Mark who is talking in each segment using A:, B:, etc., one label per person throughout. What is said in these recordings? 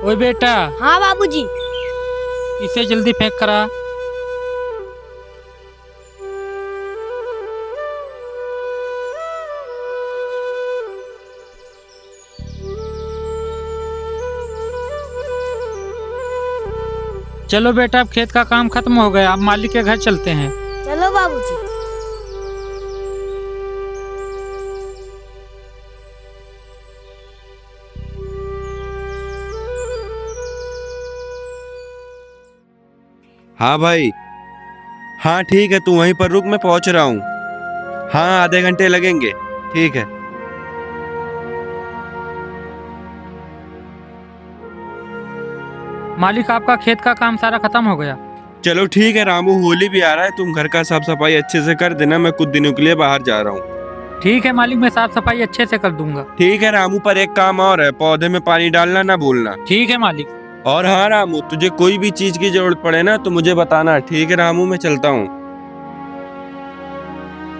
A: ओए बेटा,
B: हाँ बाबूजी।
A: इसे जल्दी फेंक करा। चलो बेटा, अब खेत का काम खत्म हो गया, अब मालिक के घर चलते हैं।
B: चलो बाबूजी।
C: हाँ भाई। हाँ ठीक है, तू वहीं पर रुक, मैं पहुंच रहा हूँ। हाँ, आधे घंटे लगेंगे। ठीक है।
A: मालिक, आपका खेत का काम सारा खत्म हो गया।
C: चलो ठीक है रामू, होली भी आ रहा है, तुम घर का साफ सफाई अच्छे से कर देना, मैं कुछ दिनों के लिए बाहर जा रहा हूँ।
A: ठीक है मालिक, मैं साफ सफाई अच्छे से कर दूंगा।
C: ठीक है रामू, पर एक काम और है, पौधे में पानी डालना ना भूलना।
A: ठीक है मालिक।
C: और हाँ रामू, तुझे कोई भी चीज की जरूरत पड़े ना तो मुझे बताना। ठीक है रामू, मैं चलता हूँ।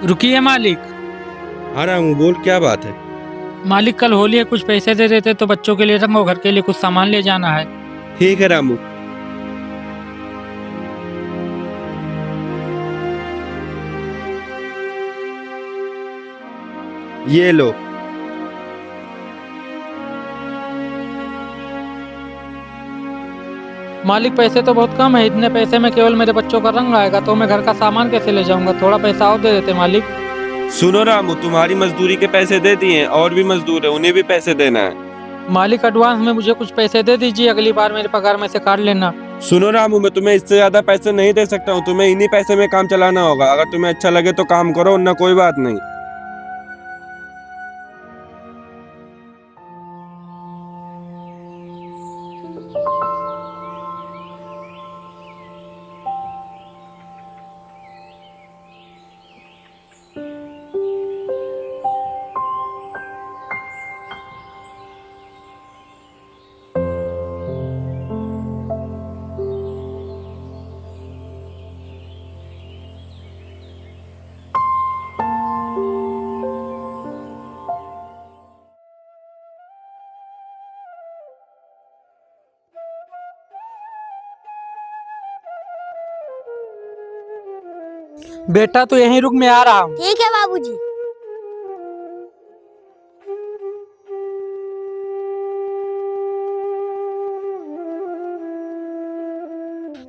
A: रुकिए मालिक।
C: हाँ रामू, बोल, क्या बात है?
A: मालिक, कल होली है, कुछ पैसे दे देते तो बच्चों के लिए रंग और घर के लिए कुछ सामान ले जाना है।
C: ठीक है रामू। ये लो।
A: मालिक, पैसे तो बहुत कम है, इतने पैसे में केवल मेरे बच्चों का रंग आएगा तो मैं घर का सामान कैसे ले जाऊंगा? थोड़ा पैसा और दे देते मालिक।
C: सुनो रामू, तुम्हारी मजदूरी के पैसे दे दिए, और भी मजदूर है, उन्हें भी पैसे देना है।
A: मालिक, एडवांस में मुझे कुछ पैसे दे दीजिए, अगली बार मेरे पगार में से काट लेना।
C: सुनो रामू, मैं तुम्हें इससे ज्यादा पैसे नहीं दे सकता हूँ, तुम्हें इन्हीं पैसे में काम चलाना होगा। अगर तुम्हें अच्छा लगे तो काम करो, वरना कोई बात नहीं।
A: बेटा तो यहीं रुक, मैं आ रहा हूँ।
B: ठीक है बाबूजी।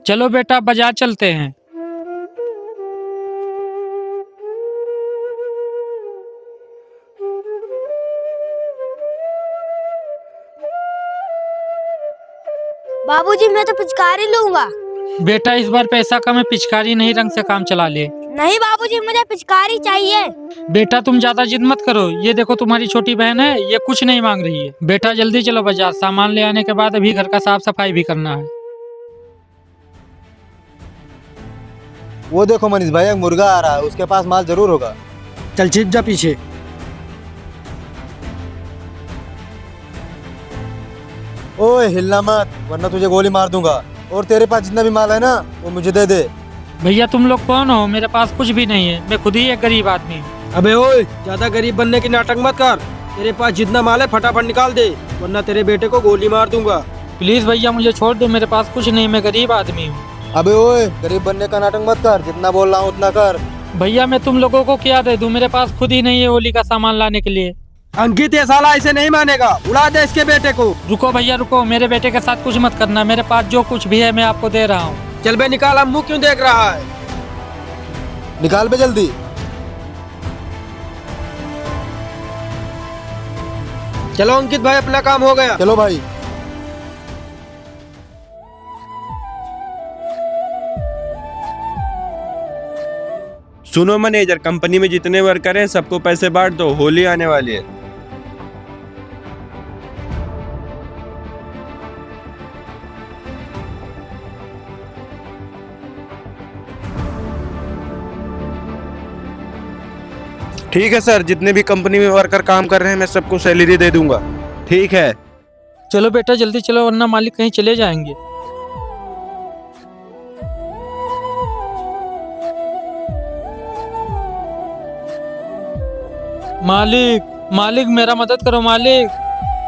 A: चलो बेटा, बाजार चलते हैं।
B: बाबूजी, मैं तो पिचकारी लूंगा।
A: बेटा, इस बार पैसा कम है, पिचकारी नहीं, रंग से काम चला ले।
B: नहीं बाबूजी, मुझे पिचकारी चाहिए।
A: बेटा तुम ज्यादा जिद मत करो, ये देखो तुम्हारी छोटी बहन है, ये कुछ नहीं मांग रही है। बेटा जल्दी चलो बाजार, सामान ले आने के बाद अभी घर का साफ सफाई भी करना है।
D: वो देखो मनीष भाई, एक मुर्गा आ रहा है, उसके पास माल जरूर होगा।
E: चल छिप जा पीछे।
D: ओए हिलना मत, वरना तुझे गोली मार दूंगा। और तेरे पास जितना भी माल है ना, वो मुझे दे दे।
A: भैया तुम लोग कौन हो? मेरे पास कुछ भी नहीं है, मैं खुद ही एक गरीब आदमी हूँ।
E: अबे ओए, ज्यादा गरीब बनने की नाटक मत कर। तेरे पास जितना माल है फटाफट निकाल दे, वरना तेरे बेटे को गोली मार दूंगा।
A: प्लीज भैया मुझे छोड़ दो, मेरे पास कुछ नहीं, मैं गरीब आदमी हूँ।
D: अबे ओए, गरीब बनने का नाटक मत कर, जितना बोल रहा हूँ उतना कर।
A: भैया मैं तुम लोगों को क्या दे दूं, मेरे पास खुद ही नहीं है होली का सामान लाने के लिए।
E: अंकित ये साला ऐसे नहीं मानेगा, उड़ा दे इसके बेटे को।
A: रुको भैया रुको, मेरे बेटे के साथ कुछ मत करना, मेरे पास जो कुछ भी है मैं आपको दे रहा हूँ।
E: चल बे निकाल, हम मुंह क्यों देख रहा है?
D: निकाल बे जल्दी।
E: चलो अंकित भाई, अपना काम हो गया।
D: चलो भाई।
C: सुनो मैनेजर, कंपनी में जितने वर्कर हैं सबको पैसे बांट दो, होली आने वाली है। ठीक है सर, जितने भी कंपनी में वर्कर काम कर रहे हैं मैं सबको सैलरी दे दूंगा। ठीक है।
A: चलो बेटा जल्दी चलो, वरना मालिक कहीं चले जाएंगे। मालिक, मालिक मेरा मदद करो मालिक।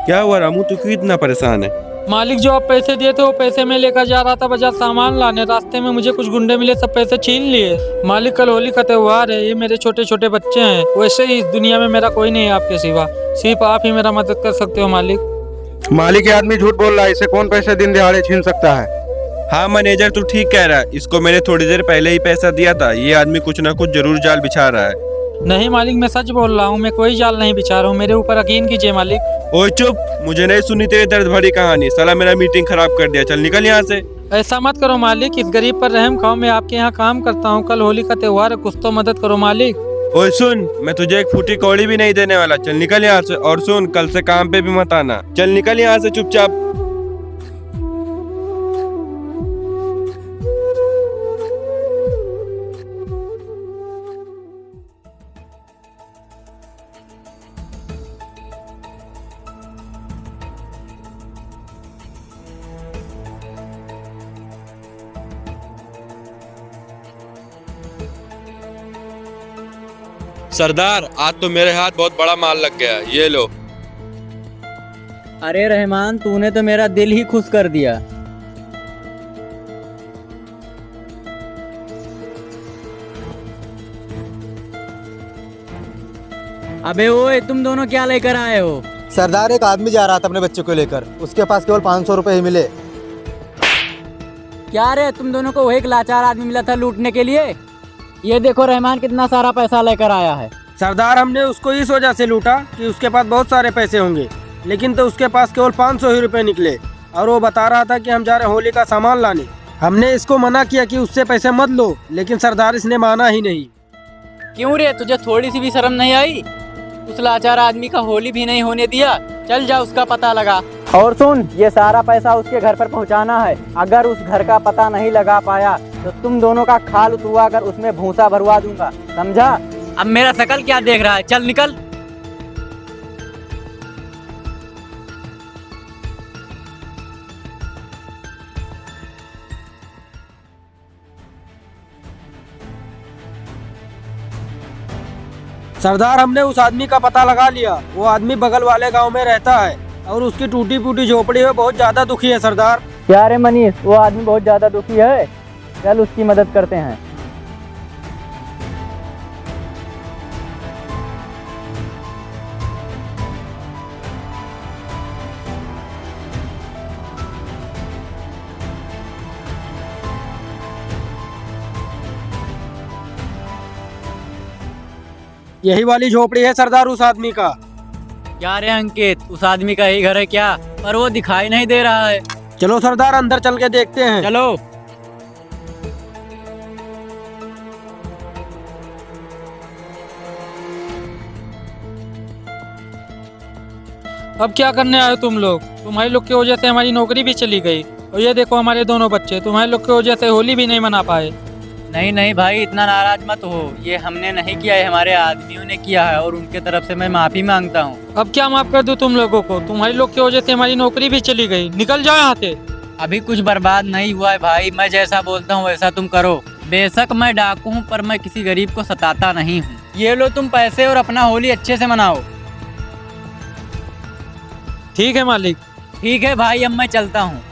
C: क्या हुआ रामू, तू क्यों इतना परेशान है?
A: मालिक जो आप पैसे दिए थे वो पैसे मैं लेकर जा रहा था बाजार सामान लाने, रास्ते में मुझे कुछ गुंडे मिले, सब पैसे छीन लिए। मालिक कल होली का त्योहार है, ये मेरे छोटे छोटे बच्चे हैं, वैसे ही इस दुनिया में मेरा कोई नहीं है आपके सिवा, सिर्फ आप ही मेरा मदद कर सकते हो मालिक।
F: मालिक ये आदमी झूठ बोल रहा है, इसे कौन पैसे दिन दिहाड़े छीन सकता है।
C: हाँ मैनेजर तू ठीक कह रहा है, इसको मैंने थोड़ी देर पहले ही पैसा दिया था, ये आदमी कुछ ना कुछ जरूर जाल बिछा रहा है।
A: नहीं मालिक मैं सच बोल रहा हूँ, मैं कोई जाल नहीं बिछा रहा हूँ, मेरे ऊपर यकीन कीजिए मालिक।
C: ओए चुप, मुझे नहीं सुनी तेरी दर्द भरी कहानी, साला मेरा मीटिंग खराब कर दिया, चल निकल यहाँ से।
A: ऐसा मत करो मालिक, इस गरीब पर रहम खाओ, मैं आपके यहाँ काम करता हूँ, कल होली का त्योहार है, कुछ तो मदद करो मालिक।
C: ओए सुन, मैं तुझे एक फूटी कौड़ी भी नहीं देने वाला, चल निकल यहाँ से। और सुन, कल से काम पे भी मत आना, चल निकल यहाँ से चुपचाप। सरदार आज तो मेरे हाथ बहुत बड़ा माल लग गया, ये लो।
G: अरे रहमान, तूने तो मेरा दिल ही खुश कर दिया। अबे ओए, तुम दोनों क्या लेकर आए हो?
D: सरदार एक आदमी जा रहा था अपने बच्चे को लेकर, उसके पास केवल 500 रुपए ही मिले।
G: क्या रे, तुम दोनों को वही एक लाचार आदमी मिला था लूटने के लिए? ये देखो रहमान कितना सारा पैसा लेकर आया है।
E: सरदार हमने उसको इस वजह से लूटा कि उसके पास बहुत सारे पैसे होंगे, लेकिन तो उसके पास केवल 500 ही रुपए निकले और वो बता रहा था कि हम जा रहे हैं होली का सामान लाने। हमने इसको मना किया कि उससे पैसे मत लो, लेकिन सरदार इसने माना ही नहीं।
G: क्यों रे, तुझे थोड़ी सी भी शर्म नहीं आई? उस लाचार आदमी का होली भी नहीं होने दिया। चल जा उसका पता लगा। और सुन, ये सारा पैसा उसके घर पर पहुंचाना है। अगर उस घर का पता नहीं लगा पाया तो तुम दोनों का खाल उतरवा कर उसमें भूसा भरवा दूंगा, समझा? अब मेरा शकल क्या देख रहा है, चल निकल।
E: सरदार हमने उस आदमी का पता लगा लिया, वो आदमी बगल वाले गांव में रहता है और उसकी टूटी फूटी झोपड़ी में बहुत ज्यादा दुखी है। सरदार
G: क्या रे मनीष, वो आदमी बहुत ज्यादा दुखी है, चल उसकी मदद करते हैं।
E: यही वाली झोपड़ी है सरदार उस आदमी का।
G: क्या रे अंकित, उस आदमी का यही घर है क्या? पर वो दिखाई नहीं दे रहा है।
E: चलो सरदार अंदर चल के देखते हैं।
G: चलो।
A: अब क्या करने आए हो तुम लोग? तुम्हारी लोग की वजह से हमारी नौकरी भी चली गई, और ये देखो हमारे दोनों बच्चे तुम्हारे लोग की वजह से होली भी नहीं मना पाए।
G: नहीं नहीं भाई, इतना नाराज मत हो, ये हमने नहीं किया है, हमारे आदमियों ने किया है और उनके तरफ से मैं माफी मांगता हूँ।
A: अब क्या माफ कर दूं तुम लोगों को? तुम्हारी लोग की वजह से हमारी नौकरी भी चली गई, निकल जाओ यहाँ से।
G: अभी कुछ बर्बाद नहीं हुआ है भाई, मैं जैसा बोलता हूँ वैसा तुम करो। बेशक मैं डाकू हूँ पर मैं किसी गरीब को सताता नहीं हूँ। ये लो तुम पैसे और अपना होली अच्छे से मनाओ।
A: ठीक है मालिक।
G: ठीक है भाई, अब मैं चलता हूँ।